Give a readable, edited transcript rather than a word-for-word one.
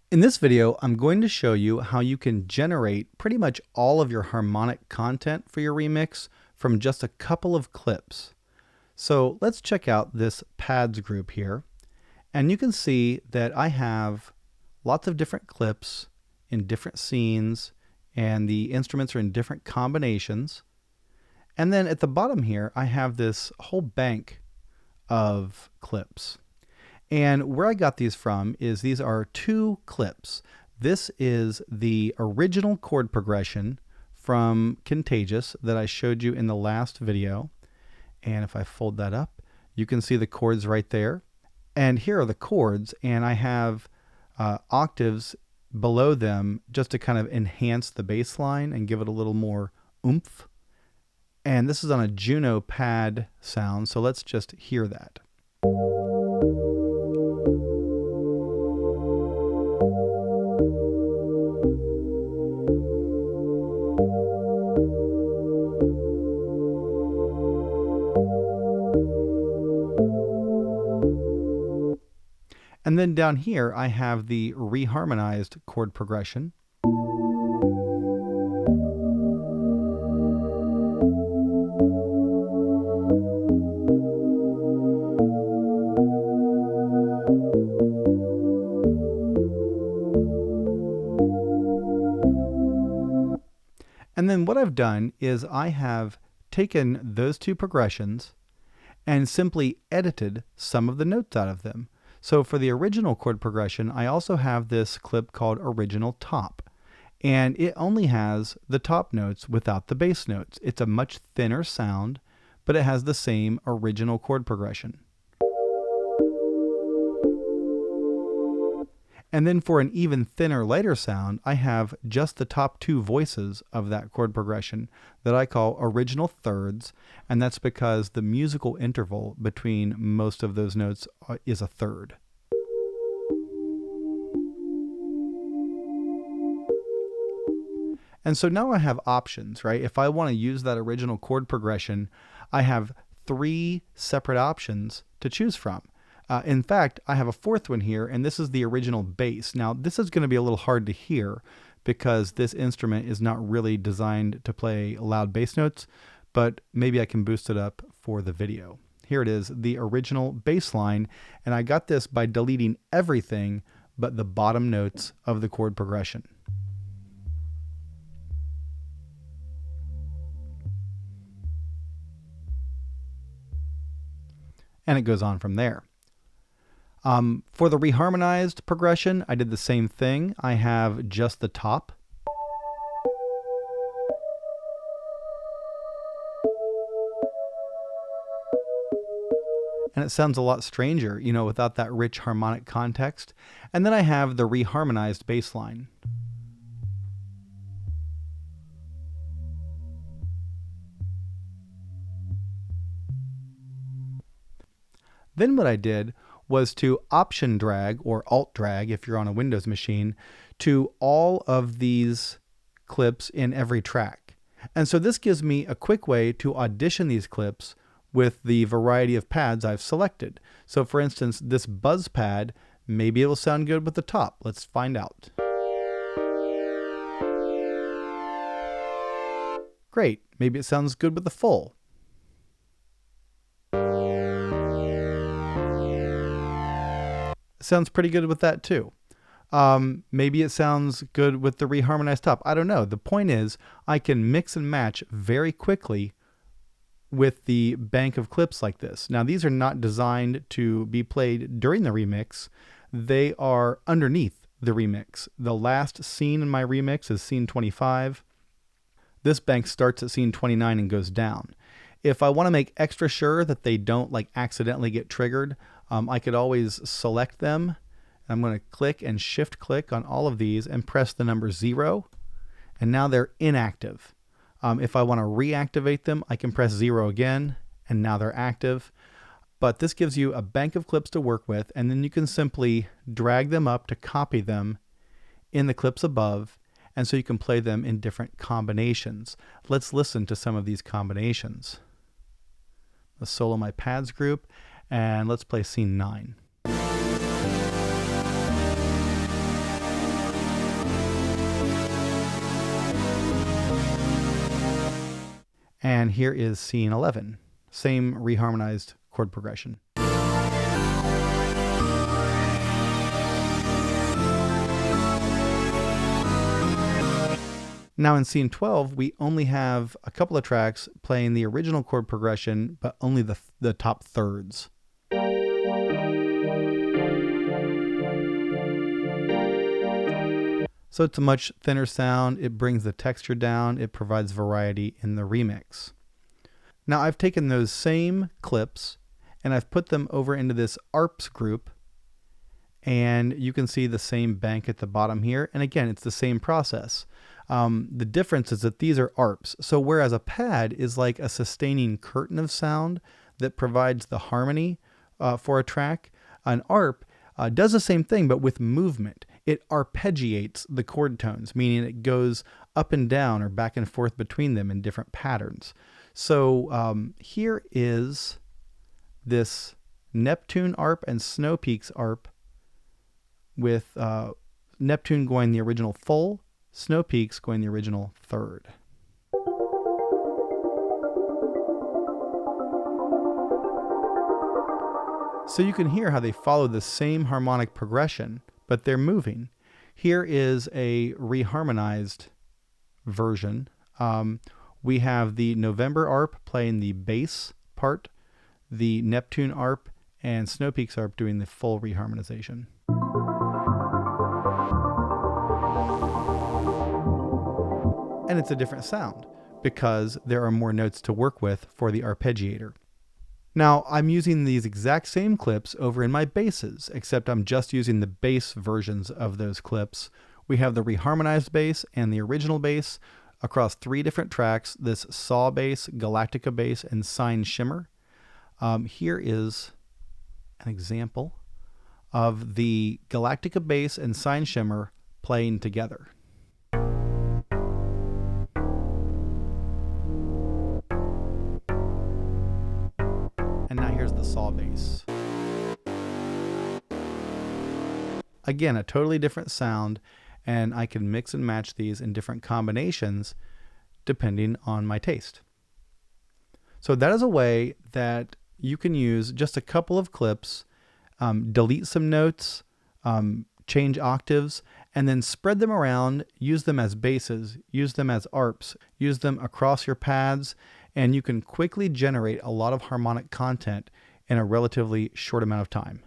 In this video, I'm going to show you how you can generate pretty much all of your harmonic content for your remix from just a couple of clips. So let's check out this pads group here. And you can see that I have lots of different clips in different scenes, and the instruments are in different combinations. And then at the bottom here, I have this whole bank of clips. And where I got these from is these are two clips. This is the original chord progression from Contagious that I showed you in the last video. And if I fold that up, you can see the chords right there. And here are the chords, and I have octaves below them just to kind of enhance the bass line and give it a little more oomph. And this is on a Juno pad sound, so let's just hear that. And then down here, I have the reharmonized chord progression. And then what I've done is I have taken those two progressions and simply edited some of the notes out of them. So for the original chord progression, I also have this clip called Original Top, and it only has the top notes without the bass notes. It's a much thinner sound, but it has the same original chord progression. And then for an even thinner, lighter sound, I have just the top two voices of that chord progression that I call original thirds, and that's because the musical interval between most of those notes is a third. And so now I have options, right? If I want to use that original chord progression, I have three separate options to choose from. In fact, I have a fourth one here, and this is the original bass. Now, this is going to be a little hard to hear because this instrument is not really designed to play loud bass notes, but maybe I can boost it up for the video. Here it is, the original bass line, and I got this by deleting everything but the bottom notes of the chord progression. And it goes on from there. For the reharmonized progression, I did the same thing. I have just the top. And it sounds a lot stranger, you know, without that rich harmonic context. And then I have the reharmonized bass line. Then what I did was to option drag, or alt drag if you're on a Windows machine, to all of these clips in every track. And so this gives me a quick way to audition these clips with the variety of pads I've selected. So for instance, this buzz pad, maybe it'll sound good with the top. Let's find out. Great, maybe it sounds good with the full. Sounds pretty good with that too. Maybe it sounds good with the reharmonized top. I don't know. The point is I can mix and match very quickly with the bank of clips like this. Now these are not designed to be played during the remix. They are underneath the remix. The last scene in my remix is scene 25. This bank starts at scene 29 and goes down. If I want to make extra sure that they don't like accidentally get triggered, I could always select them. I'm going to click and shift click on all of these and press the number 0, and now they're inactive. If I want to reactivate them, I can press 0 again, and now they're active. But this gives you a bank of clips to work with, and then you can simply drag them up to copy them in the clips above, and so you can play them in different combinations. Let's listen to some of these combinations. Let's solo my pads group, and let's play scene 9. And here is scene 11, same reharmonized chord progression. Now in scene 12, we only have a couple of tracks playing the original chord progression, but only the top thirds. So it's a much thinner sound, it brings the texture down, it provides variety in the remix. Now I've taken those same clips and I've put them over into this ARPs group, and you can see the same bank at the bottom here. And again, it's the same process. The difference is that these are ARPs. So whereas a pad is like a sustaining curtain of sound that provides the harmony for a track, an ARP does the same thing but with movement. It arpeggiates the chord tones, meaning it goes up and down or back and forth between them in different patterns. So here is this Neptune ARP and Snow Peaks ARP with Neptune going the original full, Snow Peaks going the original third. So you can hear how they follow the same harmonic progression, but they're moving. Here is a reharmonized version. We have the November ARP playing the bass part, the Neptune ARP and Snow Peaks ARP doing the full reharmonization. And it's a different sound because there are more notes to work with for the arpeggiator. Now I'm using these exact same clips over in my basses, except I'm just using the bass versions of those clips. We have the reharmonized bass and the original bass across 3 different tracks, this Saw bass, Galactica bass, and Sign Shimmer. Here is an example of the Galactica bass and Sign Shimmer playing together. And now here's the Saw bass. Again, a totally different sound, and I can mix and match these in different combinations depending on my taste. So that is a way that you can use just a couple of clips, delete some notes, change octaves, and then spread them around, use them as basses, use them as ARPs, use them across your pads, and you can quickly generate a lot of harmonic content in a relatively short amount of time.